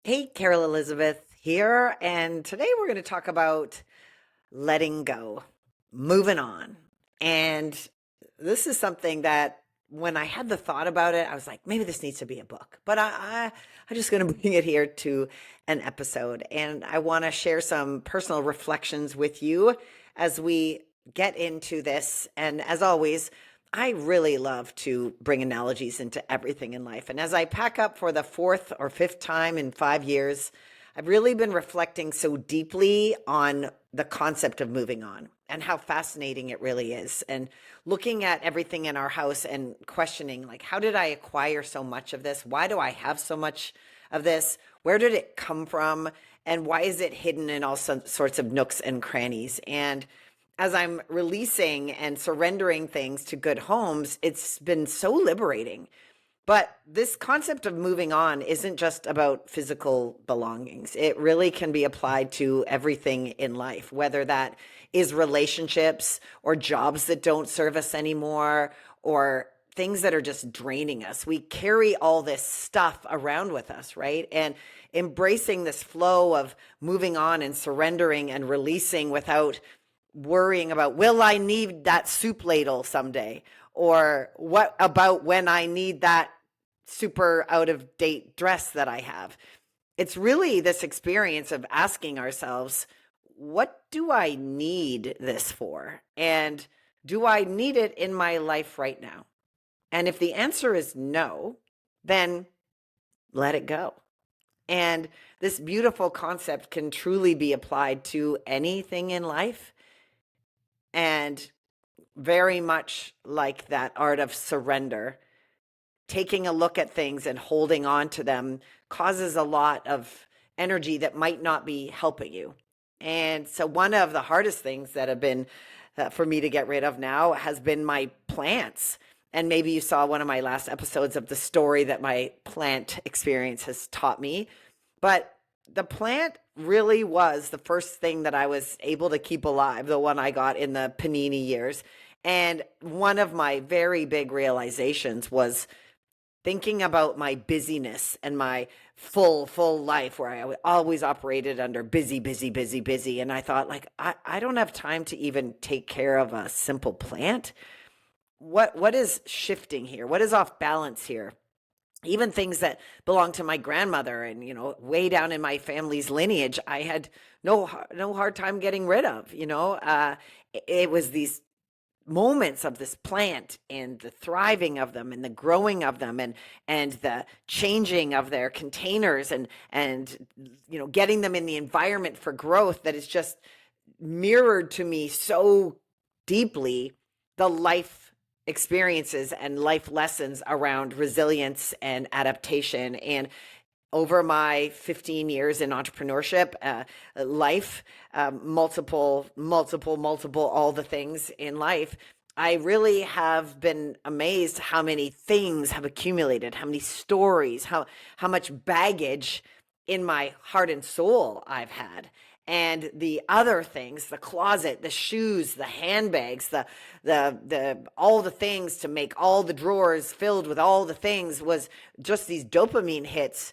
Hey, Carol Elizabeth here, and today we're going to talk about letting go, moving on. And this is something that when I had the thought about it, I was like, maybe this needs to be a book. But I'm just going to bring it here to an episode, and I want to share some personal reflections with you as we get into this. And as always, I really love to bring analogies into everything in life. And as I pack up for the fourth or fifth time in 5 years, I've really been reflecting so deeply on the concept of moving on and how fascinating it really is. And looking at everything in our house and questioning, like, how did I acquire so much of this? Why do I have so much of this? Where did it come from? And why is it hidden in all sorts of nooks and crannies? And as I'm releasing and surrendering things to good homes, it's been so liberating. But this concept of moving on isn't just about physical belongings. It really can be applied to everything in life, whether that is relationships or jobs that don't serve us anymore or things that are just draining us. We carry all this stuff around with us, right? And embracing this flow of moving on and surrendering and releasing without worrying about, will I need that soup ladle someday? Or what about when I need that super out of date dress that I have? It's really this experience of asking ourselves, what do I need this for? And do I need it in my life right now? And if the answer is no, then let it go. And this beautiful concept can truly be applied to anything in life. And very much like that art of surrender, taking a look at things and holding on to them causes a lot of energy that might not be helping you. And so, one of the hardest things that have been for me to get rid of now has been my plants. And maybe you saw one of my last episodes of the story that my plant experience has taught me. But the plant really was the first thing that I was able to keep alive, the one I got in the panini years. And one of my very big realizations was thinking about my busyness and my full life where I always operated under busy, busy, busy, busy. And I thought, like, I don't have time to even take care of a simple plant. What is shifting here? What is off balance here? Even things that belong to my grandmother and, way down in my family's lineage, I had no hard time getting rid of. It was these moments of this plant and the thriving of them and the growing of them and the changing of their containers and getting them in the environment for growth that is just mirrored to me so deeply the life experiences and life lessons around resilience and adaptation. And over my 15 years in entrepreneurship, life, multiple, all the things in life, I really have been amazed how many things have accumulated, how many stories, how much baggage in my heart and soul I've had. And the other things, the closet, the shoes, the handbags, the all the things to make all the drawers filled with all the things, was just these dopamine hits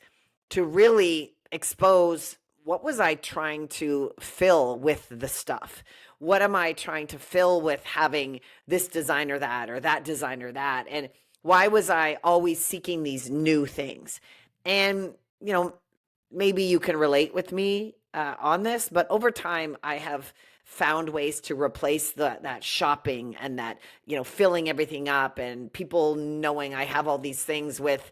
to really expose, what was I trying to fill with the stuff? What am I trying to fill with having this designer that or that designer that? And why was I always seeking these new things? And, maybe you can relate with me on this, but over time I have found ways to replace that shopping and that, filling everything up and people knowing I have all these things with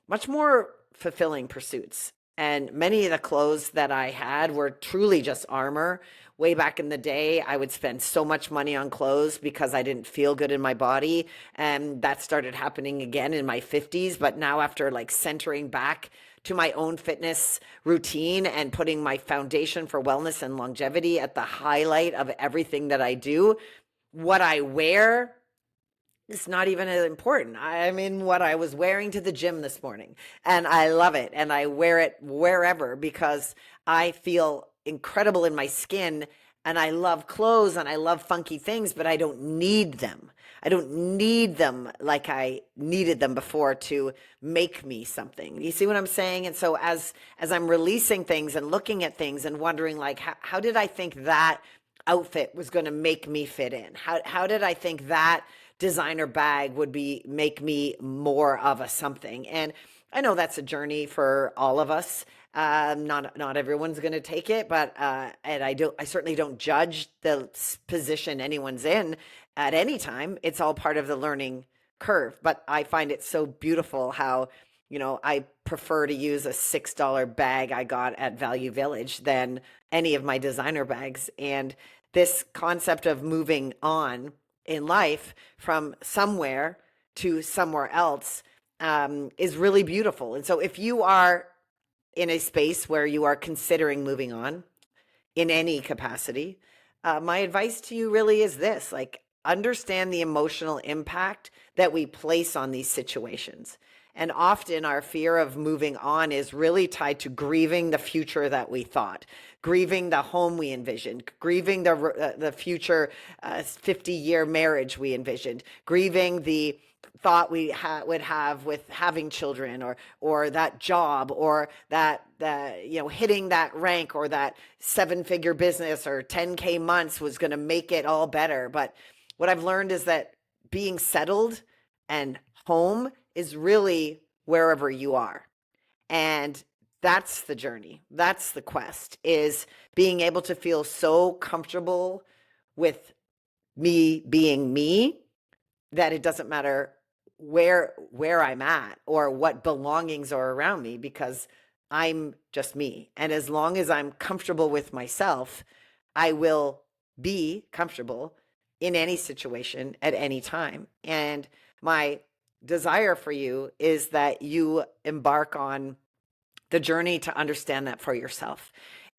much more fulfilling pursuits. And many of the clothes that I had were truly just armor. Way back in the day, I would spend so much money on clothes because I didn't feel good in my body. And that started happening again in my 50s. But now, after like centering back to my own fitness routine and putting my foundation for wellness and longevity at the highlight of everything that I do, what I wear, it's not even as important. I'm in what I was wearing to the gym this morning, and I love it. And I wear it wherever because I feel incredible in my skin And I love clothes and I love funky things, but I don't need them. I don't need them like I needed them before to make me something. You see what I'm saying? And so as I'm releasing things and looking at things and wondering like how did I think that outfit was going to make me fit in? How did I think that designer bag would be make me more of a something? And I know that's a journey for all of us. Not everyone's going to take it, but and I certainly don't judge the position anyone's in at any time. It's all part of the learning curve. But I find it so beautiful how, I prefer to use a $6 bag I got at Value Village than any of my designer bags. And this concept of moving on in life from somewhere to somewhere else is really beautiful. And so if you are in a space where you are considering moving on in any capacity, my advice to you really is this: like, understand the emotional impact that we place on these situations. And often our fear of moving on is really tied to grieving the future that we thought, grieving the home we envisioned, grieving the future 50-year marriage we envisioned, grieving the thought we would have with having children, or that job, or that hitting that rank, or that 7-figure business, or 10K months was going to make it all better. But what I've learned is that being settled and home is really wherever you are. And that's the journey. That's the quest, is being able to feel so comfortable with me being me that it doesn't matter where I'm at or what belongings are around me, because I'm just me. And as long as I'm comfortable with myself, I will be comfortable in any situation at any time. And my desire for you is that you embark on the journey to understand that for yourself.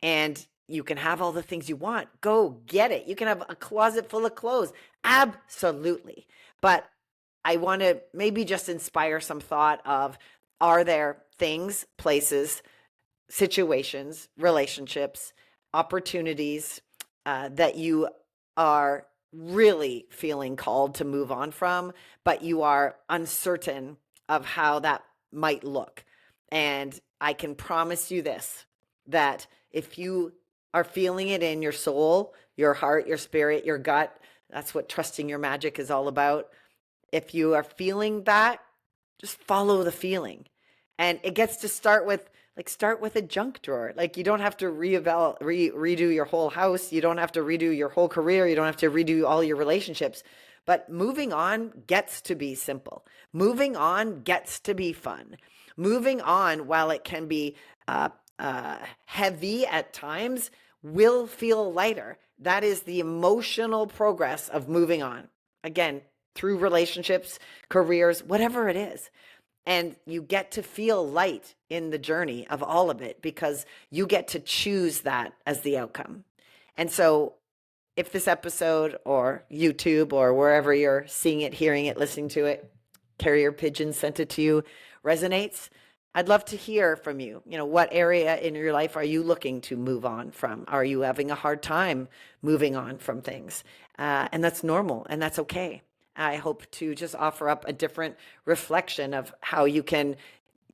And you can have all the things you want. Go get it. You can have a closet full of clothes. Absolutely. But I want to maybe just inspire some thought of, are there things, places, situations, relationships, opportunities that you are really feeling called to move on from, but you are uncertain of how that might look? And I can promise you this, that if you are feeling it in your soul, your heart, your spirit, your gut, that's what trusting your magic is all about. If you are feeling that, just follow the feeling. And it gets to start with a junk drawer. Like, you don't have to redo your whole house. You don't have to redo your whole career. You don't have to redo all your relationships. But moving on gets to be simple. Moving on gets to be fun. Moving on, while it can be heavy at times, will feel lighter. That is the emotional progress of moving on. Again, through relationships, careers, whatever it is. And you get to feel light in the journey of all of it, because you get to choose that as the outcome. And so if this episode, or YouTube, or wherever you're seeing it, hearing it, listening to it, carrier pigeon sent it to you, resonates, I'd love to hear from you. What area in your life are you looking to move on from? Are you having a hard time moving on from things? And that's normal, and that's okay. I hope to just offer up a different reflection of how you can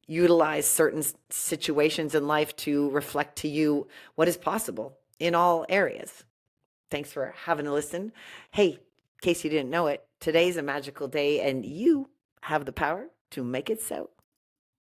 utilize certain situations in life to reflect to you what is possible in all areas. Thanks for having a listen. Hey, in case you didn't know it, today's a magical day, and you have the power to make it so.